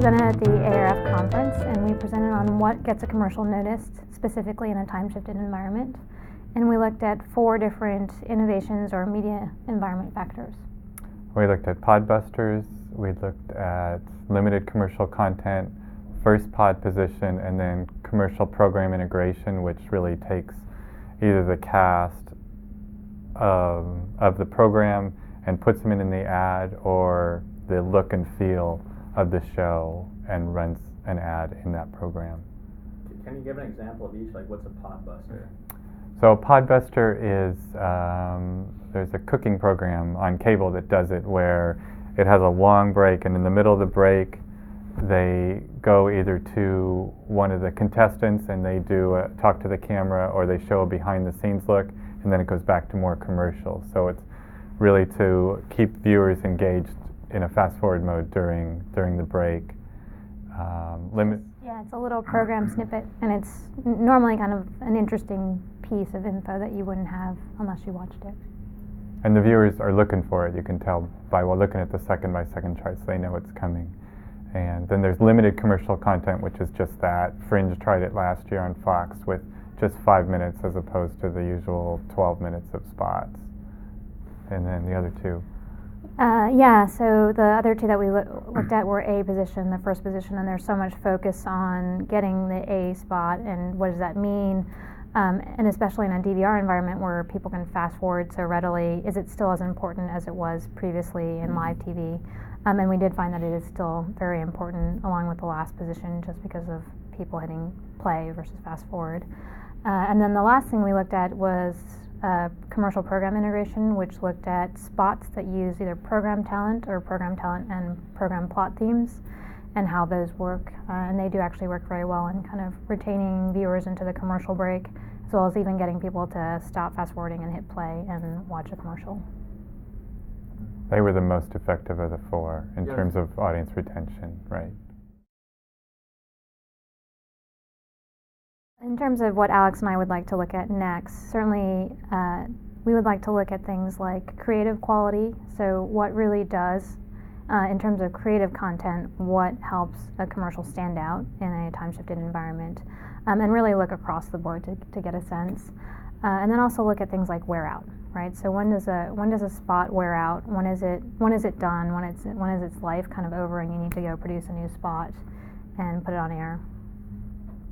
presented at the ARF conference, and we presented on what gets a commercial noticed, specifically in a time-shifted environment. And we looked at 4 different innovations or media environment factors. We looked at podbusters, we looked at limited commercial content, first pod position, and then commercial program integration, which really takes either the cast of the program and puts them in the ad, or the look and feel of the show and runs an ad in that program. Can you give an example of each? Like, what's a podbuster? So a podbuster is, there's a cooking program on cable that does it, where it has a long break, and in the middle of the break they go either to one of the contestants and they do talk to the camera, or they show a behind the scenes look, and then it goes back to more commercials. So it's really to keep viewers engaged in a fast forward mode during the break. Yeah, it's a little program snippet, and it's normally kind of an interesting piece of info that you wouldn't have unless you watched it. And the viewers are looking for it. You can tell by looking at the second by second charts, they know it's coming. And then there's limited commercial content, which is just that. Fringe tried it last year on Fox with just 5 minutes as opposed to the usual 12 minutes of spots. And then the other 2. So the other 2 that we looked at were A position, the first position, and there's so much focus on getting the A spot and what does that mean, and especially in a DVR environment where people can fast forward so readily, is it still as important as it was previously in live TV? And we did find that it is still very important, along with the last position, just because of people hitting play versus fast forward. And then the last thing we looked at was commercial program integration, which looked at spots that use either program talent and program plot themes, and how those work. And they do actually work very well in kind of retaining viewers into the commercial break, as well as even getting people to stop fast forwarding and hit play and watch a commercial. They were the most effective of the 4 in terms of audience retention, right? In terms of what Alex and I would like to look at next, certainly we would like to look at things like creative quality. So what really does, in terms of creative content, what helps a commercial stand out in a time-shifted environment, and really look across the board to get a sense. And then also look at things like wear out, right? So when does a spot wear out? When is it done? When is its life kind of over and you need to go produce a new spot and put it on air?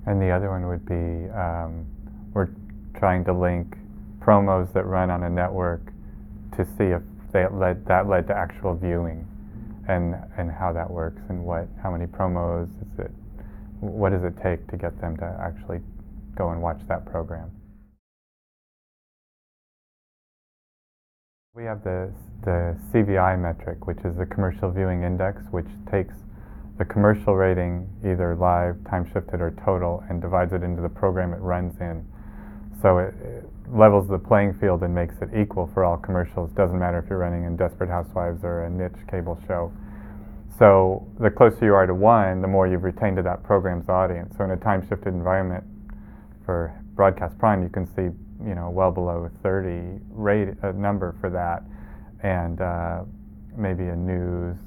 And the other one would be, we're trying to link promos that run on a network to see if that led to actual viewing, and how that works, and how many promos what does it take to get them to actually go and watch that program. We have the CVI metric, which is the commercial viewing index, which takes the commercial rating, either live, time-shifted, or total, and divides it into the program it runs in. So it levels the playing field and makes it equal for all commercials. Doesn't matter if you're running in Desperate Housewives or a niche cable show. So the closer you are to 1, the more you've retained to that program's audience. So in a time-shifted environment for broadcast prime, you can see well below 30 number for that, and maybe a news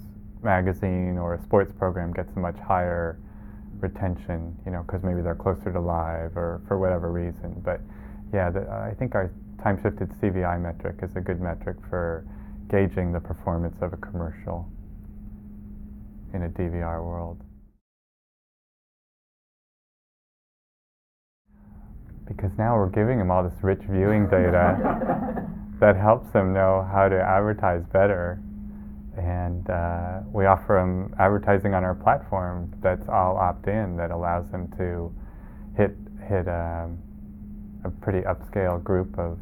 magazine or a sports program gets a much higher retention, because maybe they're closer to live or for whatever reason. But yeah, I think our time-shifted CVI metric is a good metric for gauging the performance of a commercial in a DVR world. Because now we're giving them all this rich viewing data that helps them know how to advertise better. And we offer them advertising on our platform that's all opt-in, that allows them to hit a pretty upscale group of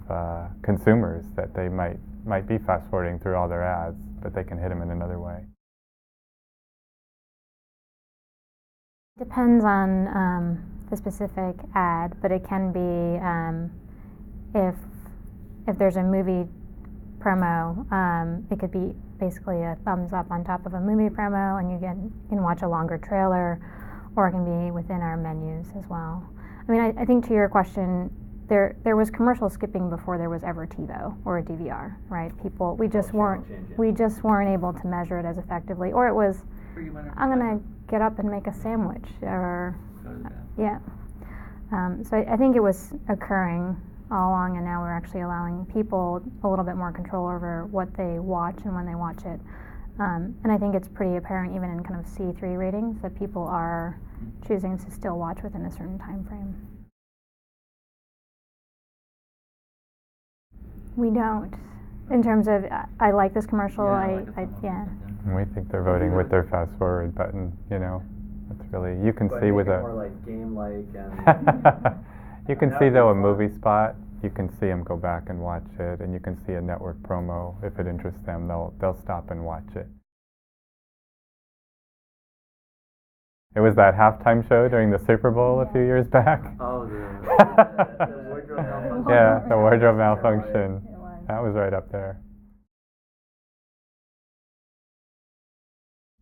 consumers that they might be fast-forwarding through all their ads, but they can hit them in another way. Depends on the specific ad, but it can be if there's a movie promo, it could be basically a thumbs up on top of a movie promo, and you can watch a longer trailer, or it can be within our menus as well. I mean, I think to your question, there was commercial skipping before there was ever TiVo or a DVR, right? We just weren't able to measure it as effectively, or it was for you whenever I'm you gonna get up and make a sandwich, or go to the bathroom. yeah. So I think it was occurring all along, and now we're actually allowing people a little bit more control over what they watch and when they watch it. And I think it's pretty apparent even in kind of C3 ratings that people are choosing to still watch within a certain time frame. We don't. In terms of, I like this commercial, yeah. And we think they're voting with their fast forward button, you know. It's really, you can But see make with it a... more like game-like and... You can That see would though a be fun. movie spot, you can see them go back and watch it, and you can see a network promo. If it interests them, they'll stop and watch it. It was that halftime show during the Super Bowl a few years back. Oh, the wardrobe malfunction. Yeah, the wardrobe That's terrible. malfunction. It was. That was right up there.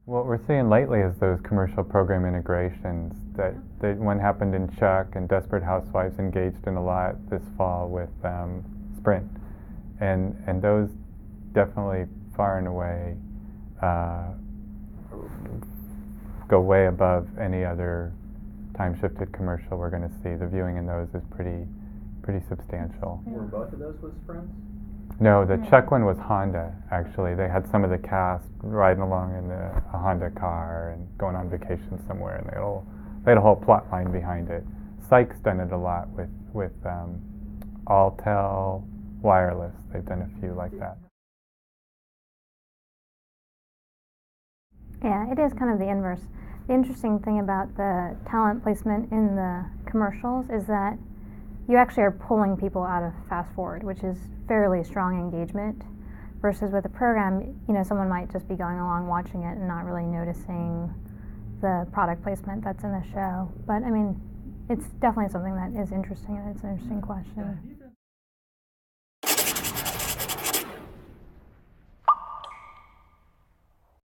What we're seeing lately is those commercial program integrations. That one happened in Chuck, and Desperate Housewives engaged in a lot this fall with Sprint, and those definitely far and away go way above any other time-shifted commercial we're going to see. The viewing in those is pretty substantial. Were both of those with Sprints? No, the Chuck one was Honda, actually. They had some of the cast riding along in a Honda car and going on vacation somewhere, and they had a whole plot line behind it. Sykes done it a lot with Alltel Wireless. They've done a few like that. Yeah, it is kind of the inverse. The interesting thing about the talent placement in the commercials is that you actually are pulling people out of fast forward, which is fairly strong engagement, versus with a program, someone might just be going along watching it and not really noticing the product placement that's in the show. But I mean, it's definitely something that is interesting, and it's an interesting question. Yeah,